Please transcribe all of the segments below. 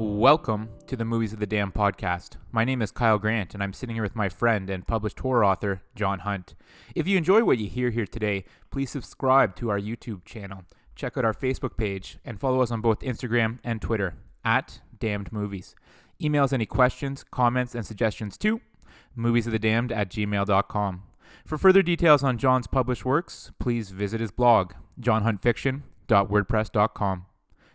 Welcome to the Movies of the Damned podcast. My name is Kyle Grant, and I'm sitting here with my friend and published horror author, John Hunt. If you enjoy what you hear here today, please subscribe to our YouTube channel, check out our Facebook page, and follow us on both Instagram and Twitter, @DamnedMovies. Email us any questions, comments, and suggestions to moviesofthedamned@gmail.com. For further details on John's published works, please visit his blog, johnhuntfiction.wordpress.com.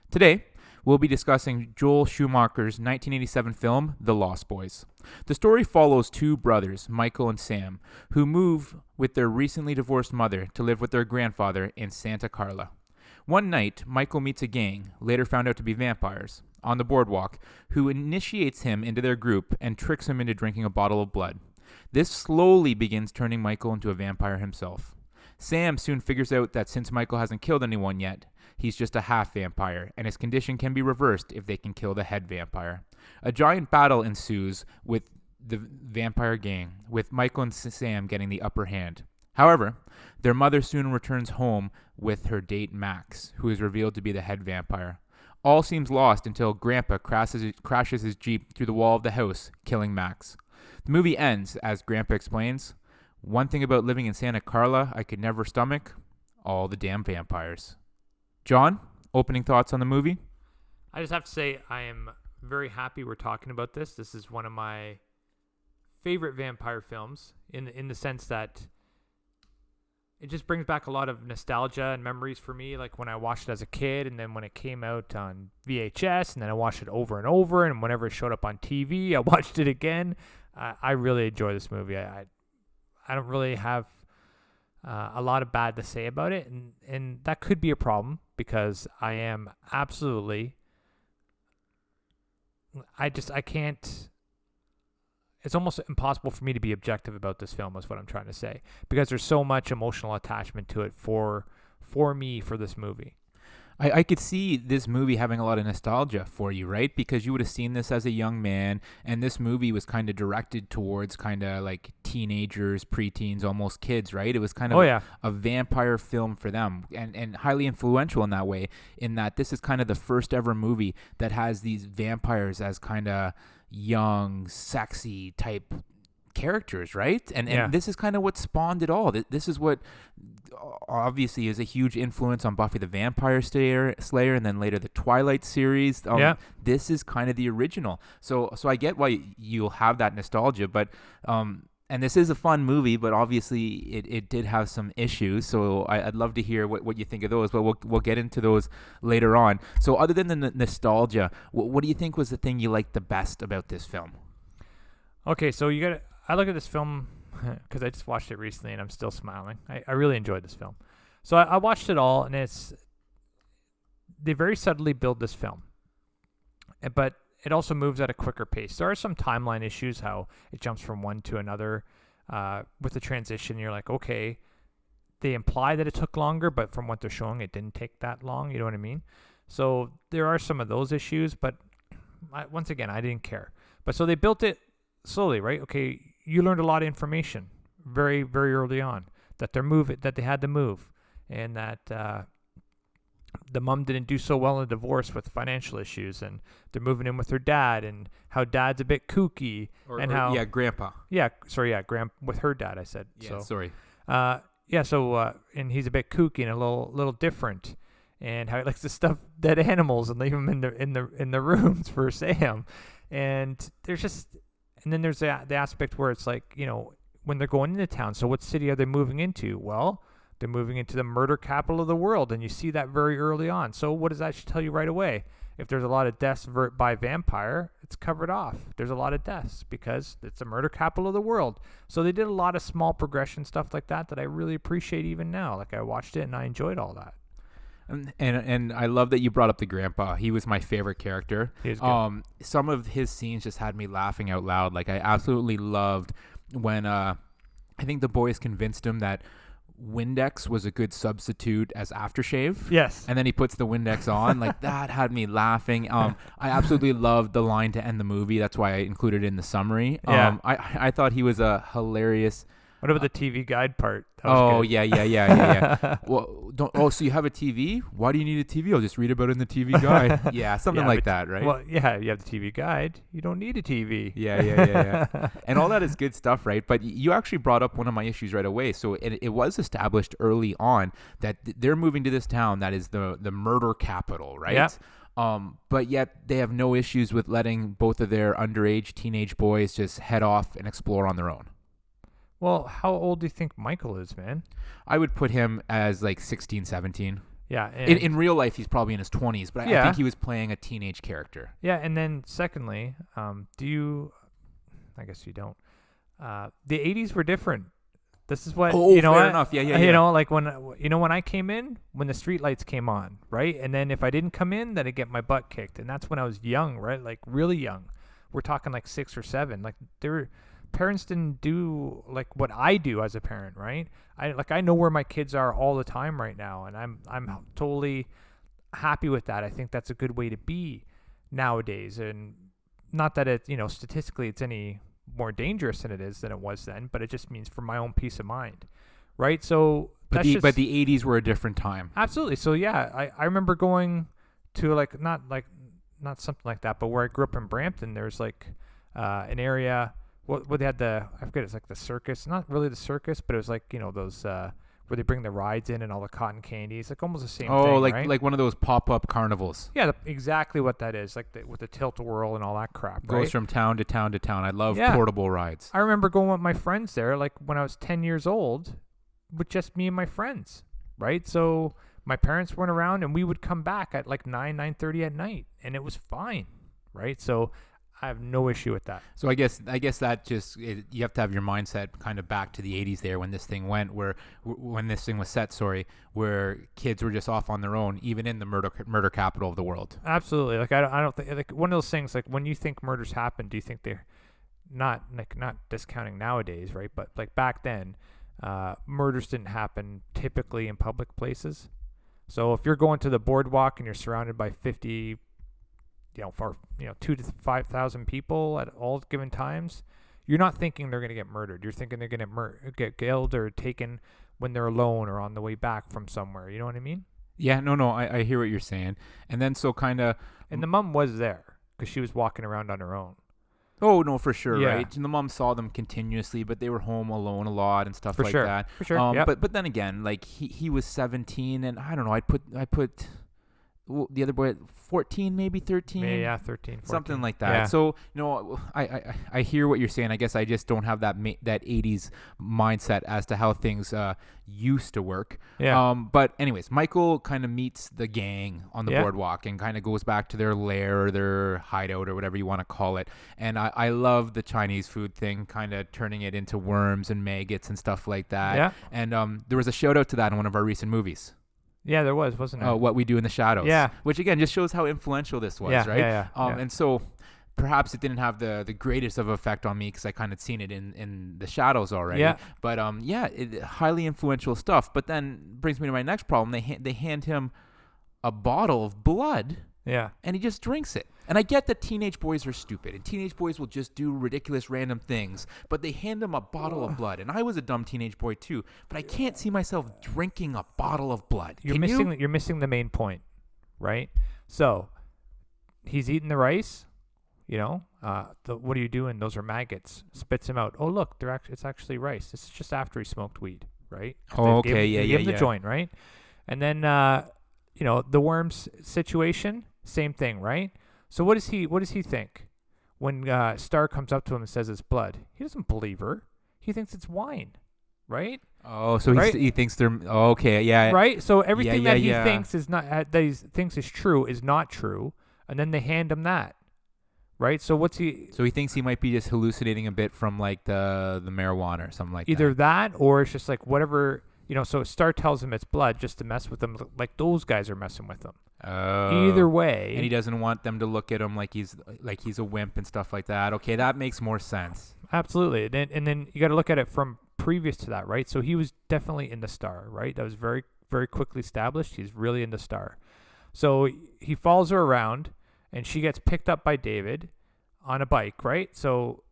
Today, we'll be discussing Joel Schumacher's 1987 film, The Lost Boys. The story follows two brothers, Michael and Sam, who move with their recently divorced mother to live with their grandfather in Santa Carla. One night, Michael meets a gang, later found out to be vampires, on the boardwalk, who initiates him into their group and tricks him into drinking a bottle of blood. This slowly begins turning Michael into a vampire himself. Sam soon figures out that since Michael hasn't killed anyone yet, he's just a half vampire, and his condition can be reversed if they can kill the head vampire. A giant battle ensues with the vampire gang, with Michael and Sam getting the upper hand. However, their mother soon returns home with her date Max, who is revealed to be the head vampire. All seems lost until Grandpa crashes his Jeep through the wall of the house, killing Max. The movie ends as Grandpa explains, "One thing about living in Santa Carla I could never stomach, all the damn vampires." John, opening thoughts on the movie? I just have to say I am very happy we're talking about this. This is one of my favorite vampire films in the sense that it just brings back a lot of nostalgia and memories for me, like when I watched it as a kid, and then when it came out on VHS, and then I watched it over and over, and whenever it showed up on TV, I watched it again. I really enjoy this movie. I don't really have a lot of bad to say about it, and that could be a problem because I am absolutely, I can't, it's almost impossible for me to be objective about this film is what I'm trying to say, because there's so much emotional attachment to it for me for this movie. I could see this movie having a lot of nostalgia for you, right? Because you would have seen this as a young man, and this movie was kind of directed towards kind of like teenagers, preteens, almost kids, right? It was kind of a vampire film for them, and highly influential in that way, in that this is kind of the first ever movie that has these vampires as kind of young, sexy type characters, right? And this is kind of what spawned it all. This is what obviously is a huge influence on Buffy the Vampire Slayer, and then later the Twilight series. This is kind of the original. So I get why you'll have that nostalgia, but and this is a fun movie, but obviously it did have some issues. So I'd love to hear what you think of those, but we'll get into those later on. So other than the nostalgia, what do you think was the thing you liked the best about this film? Okay, so I look at this film because I just watched it recently and I'm still smiling. I really enjoyed this film. So I watched it all, and they very subtly build this film, but it also moves at a quicker pace. There are some timeline issues, how it jumps from one to another with the transition. You're like, okay, they imply that it took longer, but from what they're showing, it didn't take that long. You know what I mean? So there are some of those issues, but once again, I didn't care. But so they built it slowly, right? Okay, you learned a lot of information very, very early on that they had to move, and that the mom didn't do so well in the divorce with financial issues, and they're moving in with her dad, and how dad's a bit kooky, Grandpa. With her dad, I said. Yeah, sorry. And he's a bit kooky and a little different, and how he likes to stuff dead animals and leave them in the rooms for Sam, and then there's the aspect where it's like, you know, when they're going into town, so what city are they moving into? Well, they're moving into the murder capital of the world, and you see that very early on. So what does that tell you right away? If there's a lot of deaths by vampire, it's covered off. There's a lot of deaths because it's the murder capital of the world. So they did a lot of small progression stuff like that I really appreciate even now. Like, I watched it and I enjoyed all that. And I love that you brought up the grandpa. He was my favorite character. He was good. Some of his scenes just had me laughing out loud. Like, I absolutely loved when I think the boys convinced him that Windex was a good substitute as aftershave. Yes. And then he puts the Windex on. Like, that had me laughing. I absolutely loved the line to end the movie. That's why I included it in the summary. I thought he was a hilarious What about the TV guide part? That was Oh good. yeah. Well, don't. Oh, so you have a TV? Why do you need a TV? I'll just read about it in the TV guide. Yeah, something Yeah, like but- that, right? Well, yeah, you have the TV guide. You don't need a TV. Yeah. And all that is good stuff, right? But you actually brought up one of my issues right away. So it was established early on that they're moving to this town that is the murder capital, right? Yeah. But yet they have no issues with letting both of their underage teenage boys just head off and explore on their own. Well, how old do you think Michael is, man? I would put him as like 16, 17. Yeah. In real life, he's probably in his 20s, but I Yeah. think he was playing a teenage character. Yeah, and then secondly, do you? I guess you don't. The '80s were different. This is what Oh, you know. fair what? enough. Yeah. You know, like when when I came in, when the street lights came on, right? And then if I didn't come in, then I'd get my butt kicked, and that's when I was young, right? Like really young. We're talking like 6 or 7. Like parents didn't do like what I do as a parent, right? I know where my kids are all the time right now, and I'm totally happy with that. I think that's a good way to be nowadays, and not that it statistically it's any more dangerous than it was then, but it just means for my own peace of mind, right? So But the 80s were a different time. absolutely. So yeah, I remember going to not something like that, but where I grew up in Brampton, there's like an area where they had I forget, it's like the circus, not really the circus, but it was like those where they bring the rides in and all the cotton candy. It's like almost the same thing, right? like one of those pop-up carnivals. Yeah, exactly what that is, like with the tilt-a-whirl and all that crap, right? Goes from town to town to town. I love Yeah. portable rides. I remember going with my friends there, like when I was 10 years old, with just me and my friends, right? So my parents weren't around, and we would come back at like 9:30 at night, and it was fine, right? So I have no issue with that. So I guess that just you have to have your mindset kind of back to the 80s there when this thing when this thing was set, where kids were just off on their own, even in the murder capital of the world. Absolutely. Like I don't think, like, one of those things, like when you think murders happen, do you think they're not discounting nowadays, right? But like back then, murders didn't happen typically in public places. So if you're going to the boardwalk and you're surrounded by 50, 2 to 5,000 people at all given times, you're not thinking they're going to get murdered. You're thinking they're going to get killed or taken when they're alone or on the way back from somewhere. You know what I mean? Yeah, no, I hear what you're saying. And then so kind of, And the mom was there because she was walking around on her own. oh no, for sure, Yeah. right? And the mom saw them continuously, but they were home alone a lot and stuff For like sure. that. For sure. Yep. But then again, like he was 17, and I don't know. I put the other boy at 14, maybe 13. Yeah, 13, 14. Something like that. Yeah. So, I hear what you're saying. I guess I just don't have that 80s mindset as to how things used to work. Yeah. But anyways, Michael kind of meets the gang on the Yeah. boardwalk and kind of goes back to their lair or their hideout or whatever you want to call it. And I love the Chinese food thing, kind of turning it into worms and maggots and stuff like that. Yeah. And there was a shout out to that in one of our recent movies. Yeah, there wasn't there? What We Do in the Shadows. Yeah. Which again just shows how influential this was, Yeah, right? yeah. And so perhaps it didn't have the greatest of effect on me because I kind of seen it in the Shadows already. Yeah. But highly influential stuff. But then brings me to my next problem. They hand him a bottle of blood Yeah. and he just drinks it. And I get that teenage boys are stupid and teenage boys will just do ridiculous random things, but they hand him a bottle of blood. And I was a dumb teenage boy too, but I can't see myself drinking a bottle of blood. You're missing the main point, right? So he's eating the rice, what are you doing? Those are maggots. Spits him out. Oh, look, it's actually rice. This is just after he smoked weed, right? 'Cause Oh, they okay, gave him the joint, right? And then the worms situation, same thing, right? So what does he think when Star comes up to him and says it's blood? He doesn't believe her. He thinks it's wine, right? Oh, so Right? he thinks they're okay, yeah, Right. So everything that he yeah. thinks is not that he thinks is true is not true, and then they hand him that, right? So what's he? So he thinks he might be just hallucinating a bit from like the marijuana or something like Either that. that or it's just like whatever. So Star tells him it's blood just to mess with him, like those guys are messing with him. Oh. Either way, And he doesn't want them to look at him like he's a wimp and stuff like that. Okay, that makes more sense. absolutely. And then you got to look at it from previous to that, right? So he was definitely in the Star, right? That was very, very quickly established. He's really in the Star. So he follows her around, and she gets picked up by David on a bike, right? So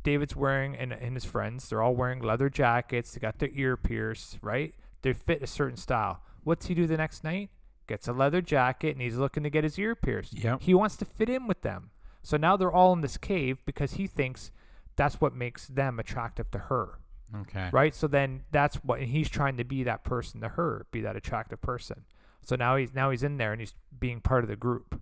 David's wearing, and his friends, they're all wearing leather jackets. They got their ear pierced, right? They fit a certain style. What's he do the next night? Gets a leather jacket, and he's looking to get his ear pierced. Yep. He wants to fit in with them. So now they're all in this cave because he thinks that's what makes them attractive to her. Okay. Right? So then that's what, and he's trying to be that person to her, be that attractive person. So now he's in there and he's being part of the group.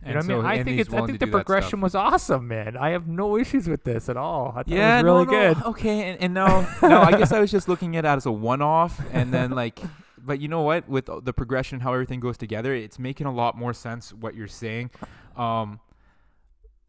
You know what I mean? I think the progression was awesome, man. I have no issues with this at all. I thought it was really good. Okay, and no, I guess I was just looking at it as a one-off, and then like, but you know what? With the progression, how everything goes together, it's making a lot more sense what you're saying.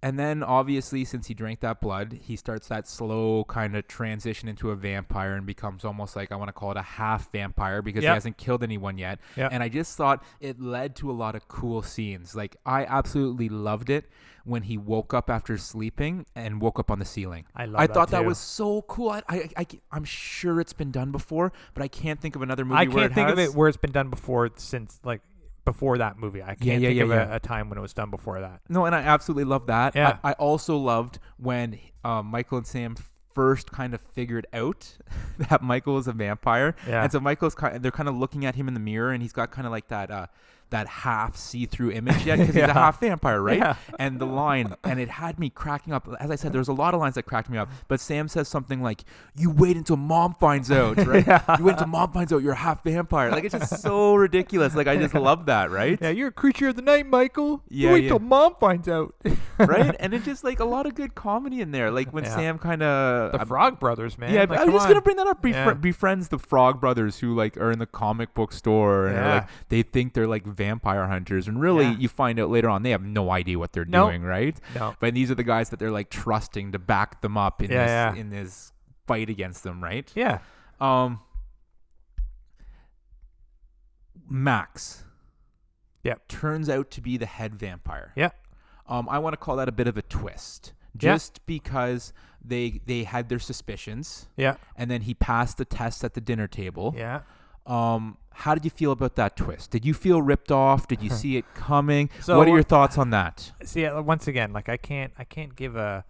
And then obviously, since he drank that blood, he starts that slow kind of transition into a vampire and becomes almost like, I want to call it a half vampire because he hasn't killed anyone yet. Yep. And I just thought it led to a lot of cool scenes. Like, I absolutely loved it when he woke up after sleeping and woke up on the ceiling. I thought that too. was so cool. I'm sure it's been done before, but I can't think of another movie I where can't think of it where it's been done before since like before that movie. I can't think of a time when it was done before that. No, and I absolutely love that. Yeah. I also loved when Michael and Sam first kind of figured out that Michael is a vampire. Yeah. And so they're kind of looking at him in the mirror, and he's got kind of like that half see-through image yet because he's a half vampire, right? Yeah. And the line, and it had me cracking up. As I said, there's a lot of lines that cracked me up, but Sam says something like, "You wait until mom finds out," right? You wait until mom finds out you're a half vampire. Like, it's just so ridiculous. Like, I just love that, right? Yeah, you're a creature of the night, Michael. Yeah, you wait till mom finds out. Right? And it's just like a lot of good comedy in there. Like when Sam kind of the Frog Brothers, man. Yeah, like, I was just gonna bring that up. Yeah. Befriends the Frog Brothers who like are in the comic book store and are like they think they're like vampire hunters, and really you find out later on they have no idea what they're doing, right? No. But these are the guys that they're like trusting to back them up in in this fight against them, right? Yeah. Max. Yep. Turns out to be the head vampire. Yeah. I want to call that a bit of a twist. Just because they had their suspicions. Yeah. And then he passed the test at the dinner table. Yeah. How did you feel about that twist? Did you feel ripped off? Did you see it coming? So what are your thoughts on that? See, once again, like I can't give an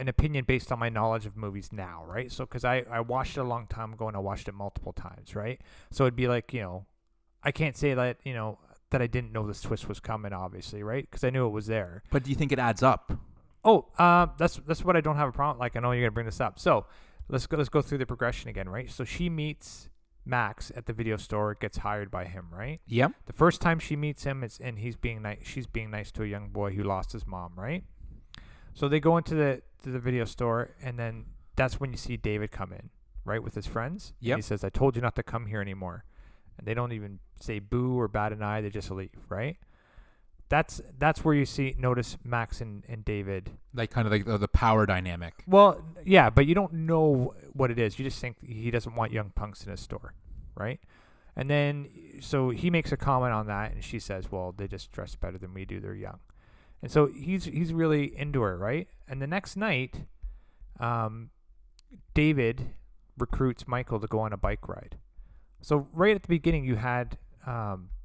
opinion based on my knowledge of movies now, right? So, because I watched it a long time ago and I watched it multiple times, right? So it'd be like, I can't say that, that I didn't know this twist was coming, obviously, right? Because I knew it was there. But do you think it adds up? Oh, that's what I don't have a problem. Like, I know you're gonna bring this up. So let's go through the progression again, right? So she meets Max at the video store, gets hired by him, right? Yep. The first time she meets him, she's being nice to a young boy who lost his mom, right? So they go into the video store, and then that's when you see David come in, right, with his friends. Yep. He says, "I told you not to come here anymore," and they don't even say boo or bat an eye; they just leave, right? That's where you notice Max and David, like kind of like the power dynamic. Well, yeah, but you don't know what it is. You just think he doesn't want young punks in his store, right? And then so he makes a comment on that, and she says, "Well, they just dress better than we do. They're young." And so he's really into her, right? And the next night, David recruits Michael to go on a bike ride. So right at the beginning, you had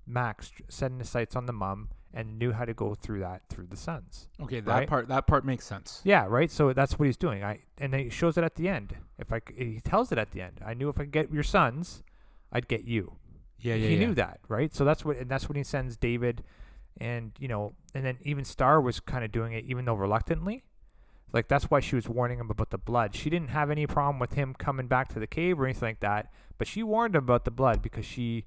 Max setting his sights on the mom and knew how to go through the sons. Okay, right? that part makes sense. Yeah, right. So that's what he's doing. And then he shows it at the end. He tells it at the end. I knew if I get your sons, I'd get you. Yeah. He knew that, right? So that's when he sends David, and and then even Star was kind of doing it, even though reluctantly. Like, that's why she was warning him about the blood. She didn't have any problem with him coming back to the cave or anything like that, but she warned him about the blood because she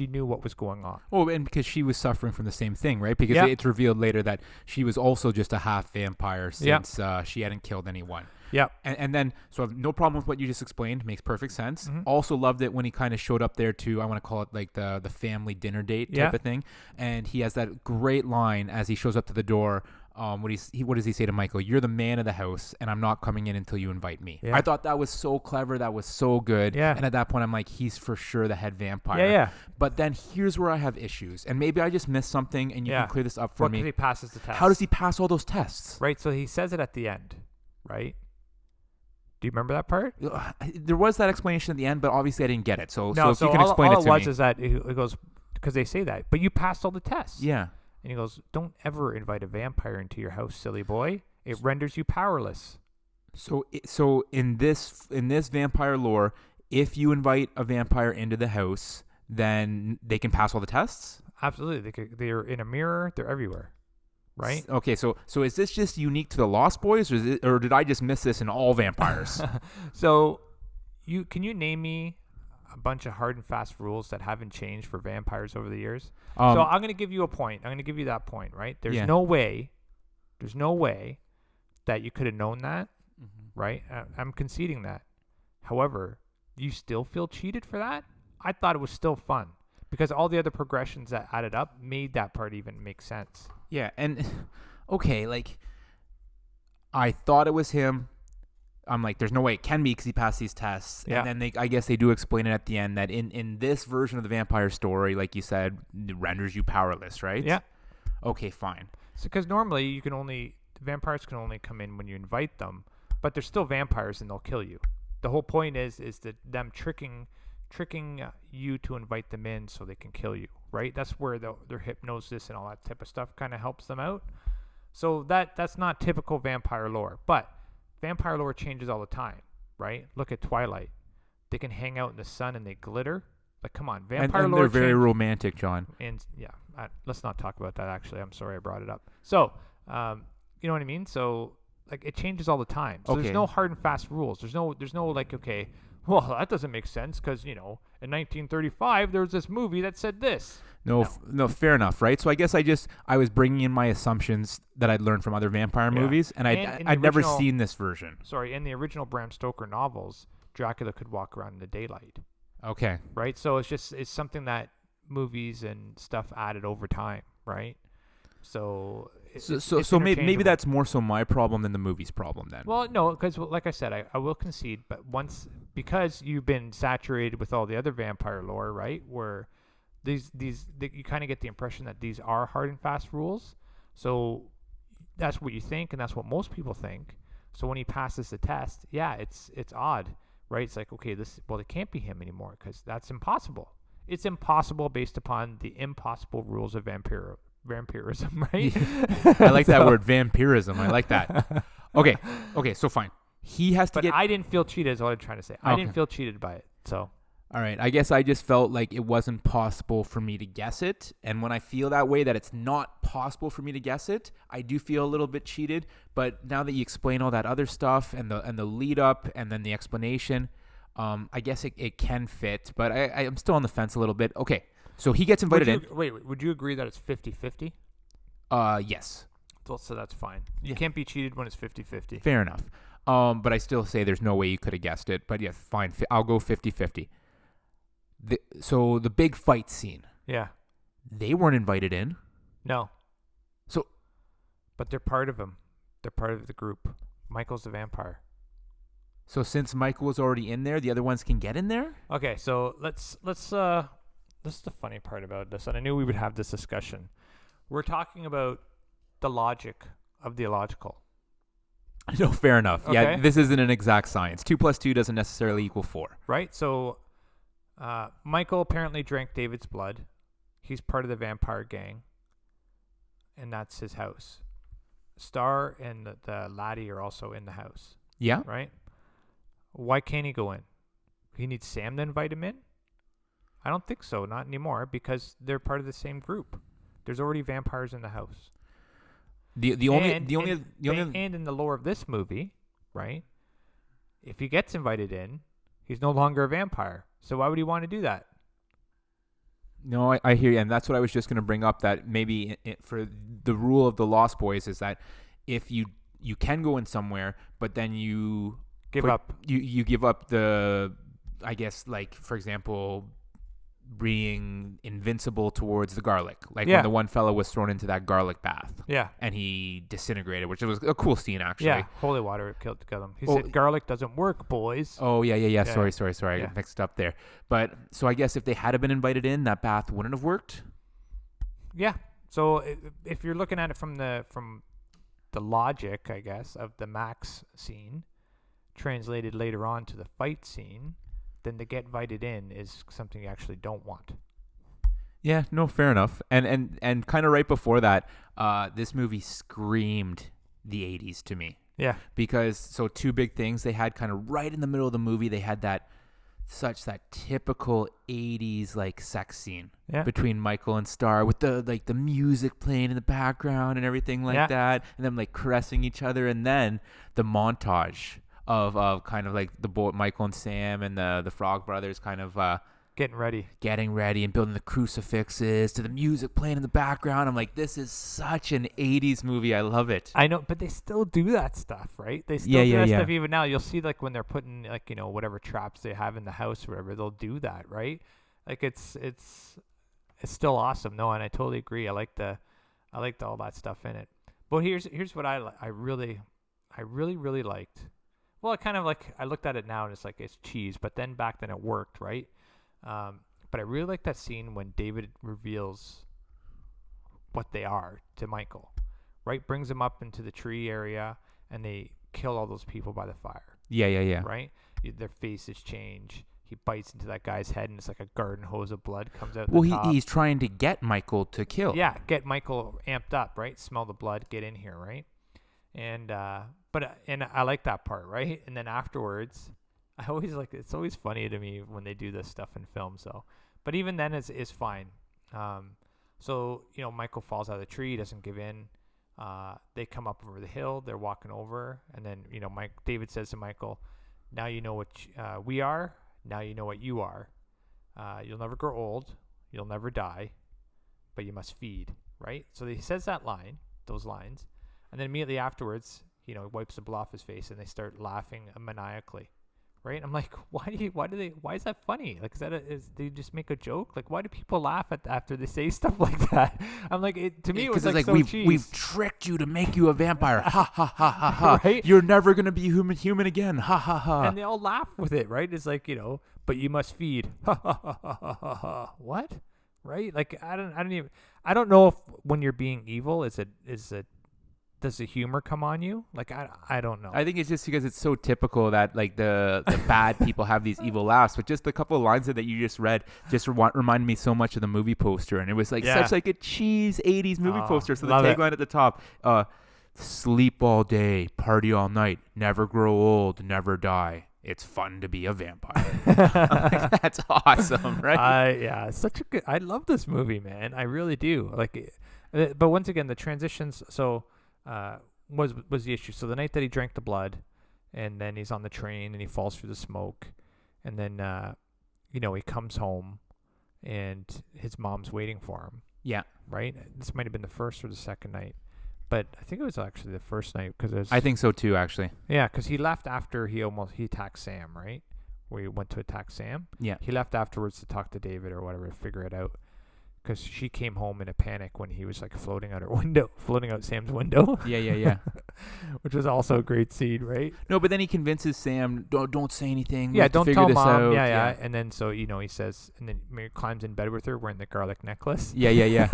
knew what was going on. Oh, and because she was suffering from the same thing, right? Because it's revealed later that she was also just a half vampire since she hadn't killed anyone. Yeah. And then, so I have no problem with what you just explained. Makes perfect sense. Mm-hmm. Also loved it when he kind of showed up there to, I want to call it like the family dinner date type of thing. And he has that great line as he shows up to the door. What does he say to Michael? "You're the man of the house, and I'm not coming in until you invite me." Yeah. I thought that was so clever. That was so good. Yeah. And at that point, I'm like, he's for sure the head vampire. Yeah. But then here's where I have issues, and maybe I just missed something, and you can clear this up for me. Because he passes the test. How does he pass all those tests? Right. So he says it at the end, right? Do you remember that part? There was that explanation at the end, but obviously I didn't get it. So if No. you can explain all it to me. is that it goes because they say that, but you passed all the tests. Yeah. And he goes, "Don't ever invite a vampire into your house, silly boy. It renders you powerless." So in this vampire lore, if you invite a vampire into the house, then they can pass all the tests? Absolutely. They're in a mirror. They're everywhere. Right? Okay, so is this just unique to the Lost Boys, or did I just miss this in all vampires? So can you name me a bunch of hard and fast rules that haven't changed for vampires over the years? So I'm going to give you a point. I'm going to give you that point, right? There's no way that you could have known that, right? I'm conceding that. However, you still feel cheated for that? I thought it was still fun because all the other progressions that added up made that part even make sense. Yeah, and okay, like I thought it was him. I'm like, there's no way it can be because he passed these tests. Yeah. And then I guess they do explain it at the end that in this version of the vampire story, like you said, it renders you powerless, right? Yeah. Okay, fine. So because normally vampires can only come in when you invite them, but they're still vampires and they'll kill you. The whole point is that them tricking you to invite them in so they can kill you, right? That's where their hypnosis and all that type of stuff kind of helps them out. So that's not typical vampire lore, but vampire lore changes all the time, right? Look at Twilight. They can hang out in the sun and they glitter. Like, come on, vampire and lore. They're very romantic, John. And yeah, let's not talk about that. Actually, I'm sorry I brought it up. So, you know what I mean? So, like, it changes all the time. So Okay. there's no hard and fast rules. There's no like, okay, well, that doesn't make sense because in 1935 there was this movie that said this. No, fair enough, right? So I guess I was bringing in my assumptions that I'd learned from other vampire movies, and I'd never seen this version. Sorry, in the original Bram Stoker novels, Dracula could walk around in the daylight. Okay. Right? So it's something that movies and stuff added over time, right? So So maybe that's more so my problem than the movie's problem then. Well, no, because like I said, I will concede, but because you've been saturated with all the other vampire lore, right? Where you kind of get the impression that these are hard and fast rules. So that's what you think, and that's what most people think. So when he passes the test, yeah, it's odd, right? It's like, okay, it can't be him anymore because that's impossible. It's impossible based upon the impossible rules of vampirism, right? I like that word, vampirism. I like that. Okay, so fine. He has to but get. I didn't feel cheated. Is what I'm trying to say. I didn't feel cheated by it. So. All right. I guess I just felt like it wasn't possible for me to guess it, and when I feel that way, that it's not possible for me to guess it, I do feel a little bit cheated. But now that you explain all that other stuff and the lead up and then the explanation, I guess it can fit. But I'm still on the fence a little bit. Okay. So he gets invited in. Wait, would you agree that it's 50-50? Yes. So that's fine. You can't be cheated when it's 50-50. Fair enough. But I still say there's no way you could have guessed it. But yeah, fine. I'll go 50-50. So the big fight scene. Yeah. They weren't invited in. No. So. But they're part of him. They're part of the group. Michael's the vampire. So since Michael was already in there, the other ones can get in there? Okay, so let's this is the funny part about this, and I knew we would have this discussion. We're talking about the logic of the illogical. No, fair enough. Okay. Yeah, this isn't an exact science. 2 + 2 doesn't necessarily equal 4. Right? So Michael apparently drank David's blood. He's part of the vampire gang, and that's his house. Star and the laddie are also in the house. Yeah. Right? Why can't he go in? He needs Sam to invite him in? I don't think so. Not anymore, because they're part of the same group. There's already vampires in the house. And in the lore of this movie, right? If he gets invited in, he's no longer a vampire. So why would he want to do that? No, I hear you, and that's what I was just going to bring up. That maybe for the rule of the Lost Boys is that if you can go in somewhere, but then you give up the, I guess, like for example, being invincible towards the garlic, like when the one fellow was thrown into that garlic bath, and he disintegrated, which was a cool scene actually. Yeah, holy water killed him. He said, "Garlic doesn't work, boys." Oh yeah. Sorry, I got mixed up there. But so I guess if they had been invited in, that bath wouldn't have worked. Yeah. So if you're looking at it from the logic, I guess, of the Max scene, translated later on to the fight scene, then to get invited in is something you actually don't want. Yeah, no, fair enough. And kind of right before that, this movie screamed the 80s to me. Yeah. Because so two big things they had kind of right in the middle of the movie, they had that typical 80s like sex scene Yeah. between Michael and Star with the music playing in the background and everything like Yeah. that, and them like caressing each other, and then the montage of kind of like the boy Michael and Sam and the Frog Brothers kind of Getting ready. getting ready and building the crucifixes to the music playing in the background. I'm like, this is such an 80s movie. I love it. I know, but they still do that stuff, right? They still Yeah, do yeah, that yeah. stuff even now. You'll see like when they're putting like, you know, whatever traps they have in the house or whatever, they'll do that, right? Like it's still awesome. No, and I totally agree. I liked all that stuff in it. But here's what I really liked. Well, I kind of like, I looked at it now and it's like it's cheese, but then back then it worked, right? But I really like that scene when David reveals what they are to Michael, right? Brings him up into the tree area and they kill all those people by the fire, Yeah. right? Their faces change. He bites into that guy's head and it's like a garden hose of blood comes out. Well, the top. he's trying to get Michael to kill. Yeah, get Michael amped up, right? Smell the blood, get in here, right? And and I like that part, right? And then afterwards, I always like, it's always funny to me when they do this stuff in film. So, but even then is fine. So you know, Michael falls out of the tree, doesn't give in. They come up over the hill, they're walking over, and then you know, David says to Michael, "Now you know what we are. Now you know what you are. You'll never grow old. You'll never die, but you must feed." Right? So he says those lines, and then immediately afterwards, you know, he wipes the blood off his face, and they start laughing maniacally. Right? I'm like, why is that funny? Like, do you just make a joke? Like, why do people laugh after they say stuff like that? I'm like, to me, it was like so cheese. We've tricked you to make you a vampire. Ha ha ha ha ha. Right? You're never gonna be human again. Ha ha ha. And they all laugh with it, right? It's like, you know, but you must feed. Ha ha ha ha ha ha ha. What? Right? Like, I don't know if when you're being evil, does the humor come on you? Like, I don't know. I think it's just because it's so typical that like the bad people have these evil laughs. But just a couple of lines that you just read just reminded me so much of the movie poster, and it was like such like a cheese 80s movie poster. So the tagline at the top, sleep all day, party all night, never grow old, never die. It's fun to be a vampire. Like, that's awesome, right? Yeah, such a good. I love this movie, man. I really do. Like, but once again, the transitions. So, was the issue. So the night that he drank the blood, and then he's on the train and he falls through the smoke, and then you know, he comes home, and his mom's waiting for him. Yeah. Right. This might have been the first or the second night, but I think it was actually the first night because I think so too, actually. Yeah, because he left after he attacked Sam, right? Where he went to attack Sam. Yeah. He left afterwards to talk to David or whatever to figure it out. Because she came home in a panic when he was like floating out Sam's window. Yeah. Which was also a great scene, right? No, but then he convinces Sam, don't say anything. Yeah, We have to don't figure tell this mom. out. Yeah. And then so, you know, he says, and then he climbs in bed with her wearing the garlic necklace. Yeah.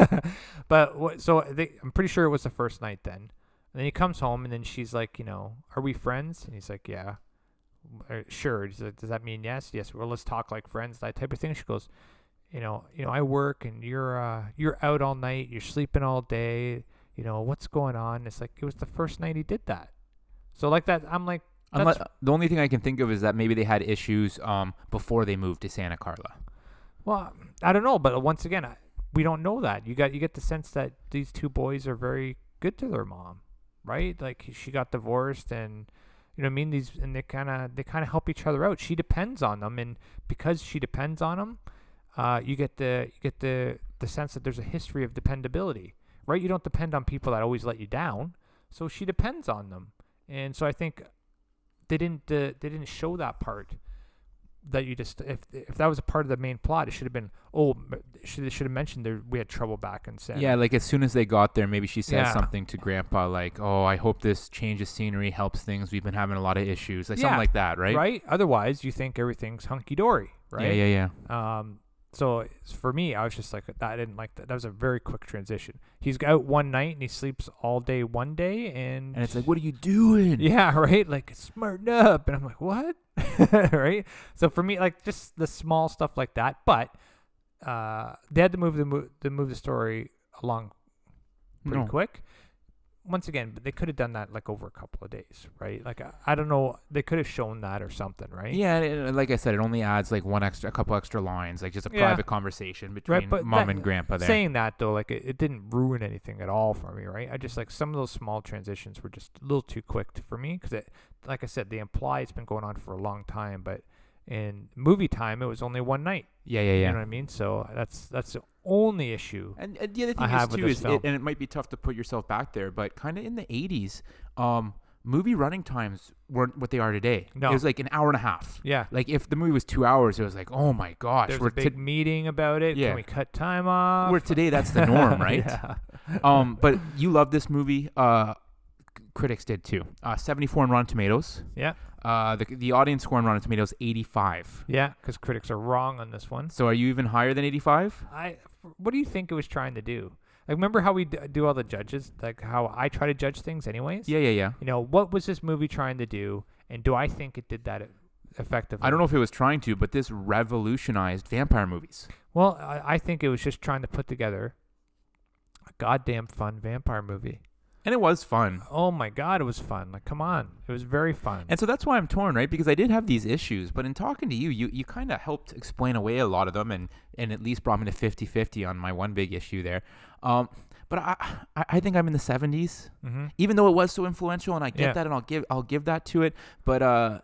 But I'm pretty sure it was the first night then. And then he comes home and then she's like, you know, are we friends? And he's like, yeah. Sure. He's like, does that mean yes? Yes. Well, let's talk like friends, that type of thing. She goes, you know, I work and you're out all night, you're sleeping all day, you know, what's going on? It's like, it was the first night he did that. So like that, I'm like, the only thing I can think of is that maybe they had issues before they moved to Santa Carla. Well, I don't know, but once again, we don't know that. You get the sense that these two boys are very good to their mom, right? Like she got divorced, and you know what I mean, they kind of help each other out. She depends on them, and because she depends on them, you get the sense that there's a history of dependability, right? You don't depend on people that always let you down, so she depends on them, and so I think they didn't show that part. That you just if that was a part of the main plot, it should have been should have mentioned we had trouble back in San. Yeah, like as soon as they got there, maybe she says something to Grandpa like, "Oh, I hope this change of scenery helps things. We've been having a lot of issues," like something like that, right? Right. Otherwise, you think everything's hunky dory, right? Yeah. So for me, I was just like, I didn't like that. That was a very quick transition. He's out one night and he sleeps all day one day, and it's like, what are you doing? Yeah, right. Like, smarten up, and I'm like, what? Right. So for me, like just the small stuff like that, but they had to move the story along pretty No. quick. Once again, but they could have done that like over a couple of days, right? Like I don't know, they could have shown that or something, right? Yeah, and like I said, it only adds like a couple extra lines, like just a Yeah. private conversation between but mom that- and grandpa there. Saying that though, like it didn't ruin anything at all for me, right? I just like some of those small transitions were just a little too quick for me because it, like I said, they imply it's been going on for a long time, but in movie time it was only one night. Yeah. You know what I mean? So that's the only issue. And the other I thing have is with too this is, film. and it might be tough to put yourself back there, but kind of in the 80s, movie running times weren't what they are today. No. It was like an hour and a half. Yeah. Like if the movie was 2 hours, it was like, oh my gosh, There's we're a big meeting about it. Yeah. Can we cut time off? where today that's the norm, right? Yeah. But you love this movie. Critics did too. 74 on Rotten Tomatoes. Yeah. The audience score on Rotten Tomatoes 85. Yeah, because critics are wrong on this one. So are you even higher than 85? What do you think it was trying to do? Like, remember how we do all the judges? Like how I try to judge things, anyways. Yeah. You know, what was this movie trying to do, and do I think it did that effectively? I don't know if it was trying to, but this revolutionized vampire movies. Well, I think it was just trying to put together a goddamn fun vampire movie. And it was fun. Oh my god, it was fun! Like, come on, it was very fun. And so that's why I'm torn, right? Because I did have these issues, but in talking to you kind of helped explain away a lot of them and at least brought me to 50-50 on my one big issue there. But I think I'm in the 70s, Mm-hmm. even though it was so influential, and I get Yeah. that, and I'll give that to it. But I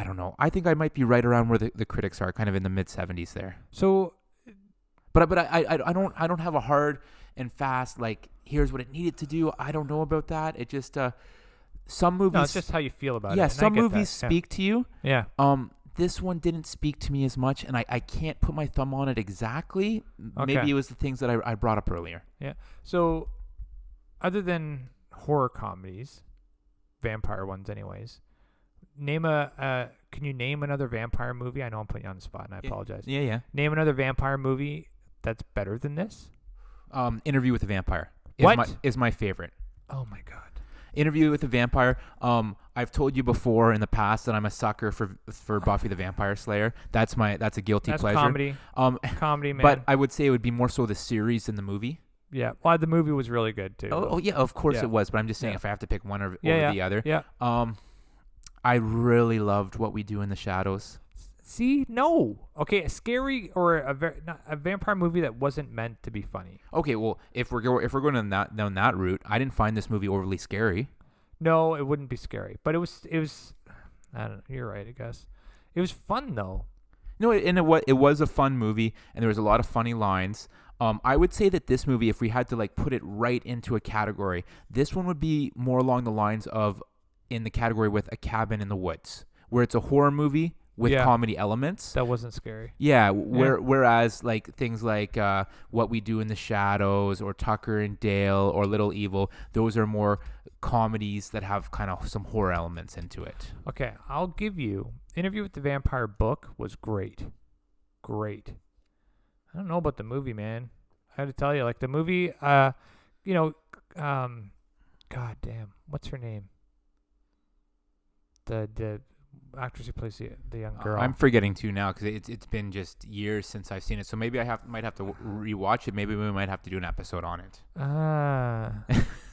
don't know. I think I might be right around where the critics are, kind of in the mid 70s there. So, But I don't have a hard and fast like here's what it needed to do. I don't know about that. It just some movies. no, it's just how you feel about it. Yeah, and I some get movies that. speak to you. Yeah. This one didn't speak to me as much, and I can't put my thumb on it exactly. Okay. Maybe it was the things that I brought up earlier. Yeah. So, other than horror comedies, vampire ones, anyways, can you name another vampire movie? I know I'm putting you on the spot, and I apologize. Yeah. Name another vampire movie that's better than this. Interview with a Vampire is my favorite. Oh my god. Interview with a Vampire. I've told you before in the past that I'm a sucker for Buffy the Vampire Slayer. That's a guilty That's pleasure. comedy. Comedy, man. But I would say it would be more so the series than the movie. yeah. Well, the movie was really good too. Oh yeah, of course Yeah. it was. But I'm just saying Yeah. if I have to pick one over Yeah, the other. Yeah. I really loved What We Do in the Shadows. See, no. Okay, a scary or a vampire movie that wasn't meant to be funny. Okay, well, if we're going down that route, I didn't find this movie overly scary. No, it wouldn't be scary, but it was. I don't know. You're right, I guess. It was fun though. No, and it was a fun movie, and there was a lot of funny lines. I would say that this movie, if we had to like put it right into a category, this one would be more along the lines of in the category with A Cabin in the Woods, where it's a horror movie with Yeah. comedy elements. That wasn't scary. Yeah, whereas like things like What We Do in the Shadows or Tucker and Dale or Little Evil, those are more comedies that have kind of some horror elements into it. Okay, I'll give you Interview with the Vampire book was great. Great. I don't know about the movie, man. I had to tell you, like the movie, God damn, what's her name? The actress who plays the young girl. I'm forgetting too now because it's been just years since I've seen it. So maybe might have to rewatch it. Maybe we might have to do an episode on it.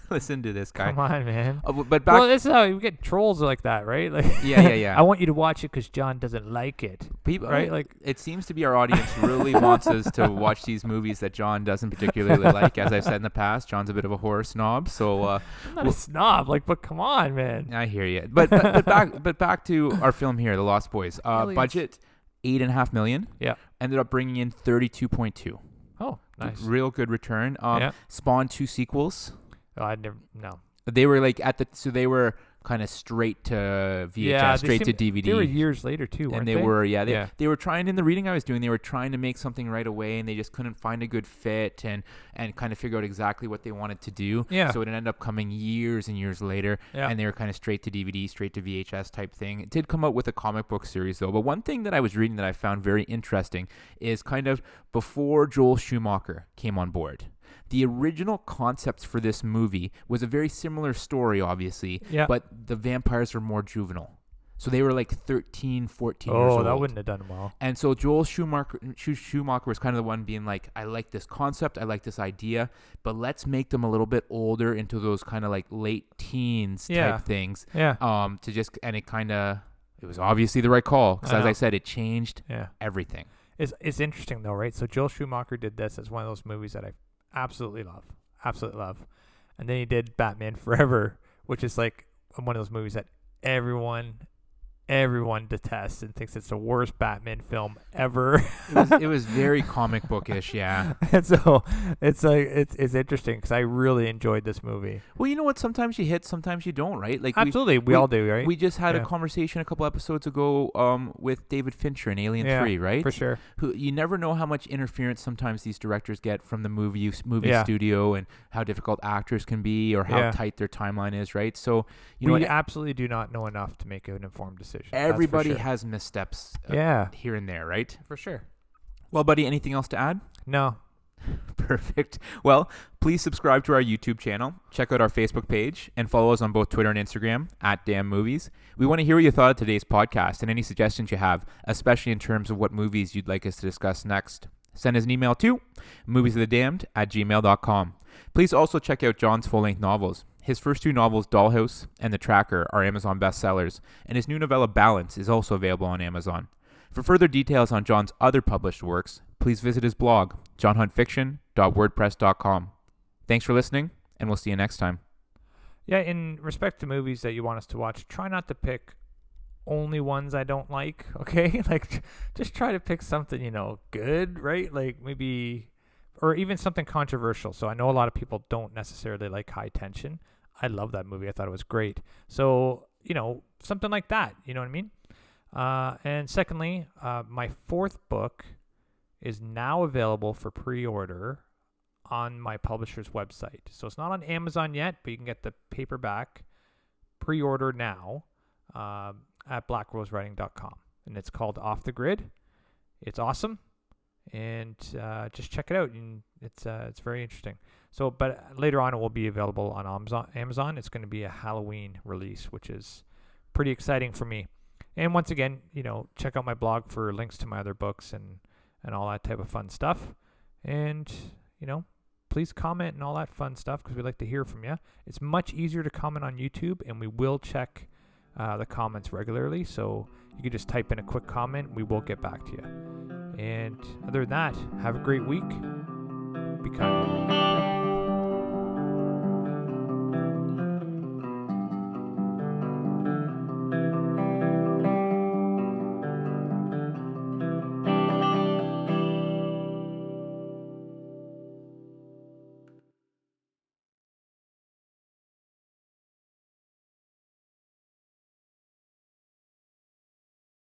Listen to this guy. Come on, man. But back. Well, this is how you get trolls like that, right? Like, Yeah. I want you to watch it because John doesn't like it, People, right? Like, it seems to be our audience really wants us to watch these movies that John doesn't particularly like. As I've said in the past, John's a bit of a horror snob, so I'm not a snob. Like, but come on, man. I hear you. But back to our film here, The Lost Boys. Budget $8.5 million. Yeah. Ended up bringing in 32.2. Oh, nice. Real good return. Yeah. Spawned 2 sequels. Oh, I never. No. They were like they were kind of straight to VHS, straight to DVD. They were years later too, weren't and they were trying, in the reading I was doing, they were trying to make something right away, and they just couldn't find a good fit and kind of figure out exactly what they wanted to do. Yeah. So it ended up coming years and years later, Yeah. and they were kind of straight to DVD, straight to VHS type thing. It did come out with a comic book series though. But one thing that I was reading that I found very interesting is kind of before Joel Schumacher came on board. The original concept for this movie was a very similar story, obviously, Yeah. but the vampires are more juvenile. So they were like 13, 14 years Oh, old. that wouldn't have done well. And so Joel Schumacher was kind of the one being like, I like this concept, I like this idea, but let's make them a little bit older into those kind of like late teens type things. Yeah. It was obviously the right call because, I as know. I said, it changed Yeah. everything. It's interesting though, right? So Joel Schumacher did this as one of those movies that I absolutely love. And then he did Batman Forever, which is like one of those movies that everyone detests and thinks it's the worst Batman film ever. It was very comic bookish, yeah. And so it's like it's interesting because I really enjoyed this movie. Well, you know what? Sometimes you hit, sometimes you don't, right? Like Absolutely, we all do, right? We just had a Yeah. conversation a couple episodes ago with David Fincher in Alien 3, right? For sure. Who you never know how much interference sometimes these directors get from the movie Yeah. studio, and how difficult actors can be, or how Yeah. tight their timeline is, right? So you We know, absolutely do not know enough to make an informed decision. That's for everybody sure. has missteps Yeah, here and there, right? for sure. Well, buddy, anything else to add? No. Perfect. Well, please subscribe to our YouTube channel, check out our Facebook page, and follow us on both Twitter and Instagram @DamnMovies. We want to hear what you thought of today's podcast and any suggestions you have, especially in terms of what movies you'd like us to discuss next. Send us an email to moviesofthedamned@gmail.com. Please also check out John's full-length novels. His first two novels, Dollhouse and The Tracker, are Amazon bestsellers, and his new novella, Balance, is also available on Amazon. For further details on John's other published works, please visit his blog, johnhuntfiction.wordpress.com. Thanks for listening, and we'll see you next time. Yeah, in respect to movies that you want us to watch, try not to pick only ones I don't like, okay? Like, just try to pick something, good, right? Like, maybe, or even something controversial. So I know a lot of people don't necessarily like High Tension. I love that movie. I thought it was great. So, something like that, you know what I mean? And secondly, my fourth book is now available for pre-order on my publisher's website. So it's not on Amazon yet, but you can get the paperback pre-order now at blackrosewriting.com. And it's called Off the Grid. It's awesome. And just check it out. And it's very interesting. So, but later on it will be available on Amazon. It's going to be a Halloween release, which is pretty exciting for me. And once again, check out my blog for links to my other books and all that type of fun stuff. And, please comment and all that fun stuff because we like to hear from you. It's much easier to comment on YouTube, and we will check the comments regularly. So you can just type in a quick comment. We will get back to you. And other than that, have a great week. Be kind.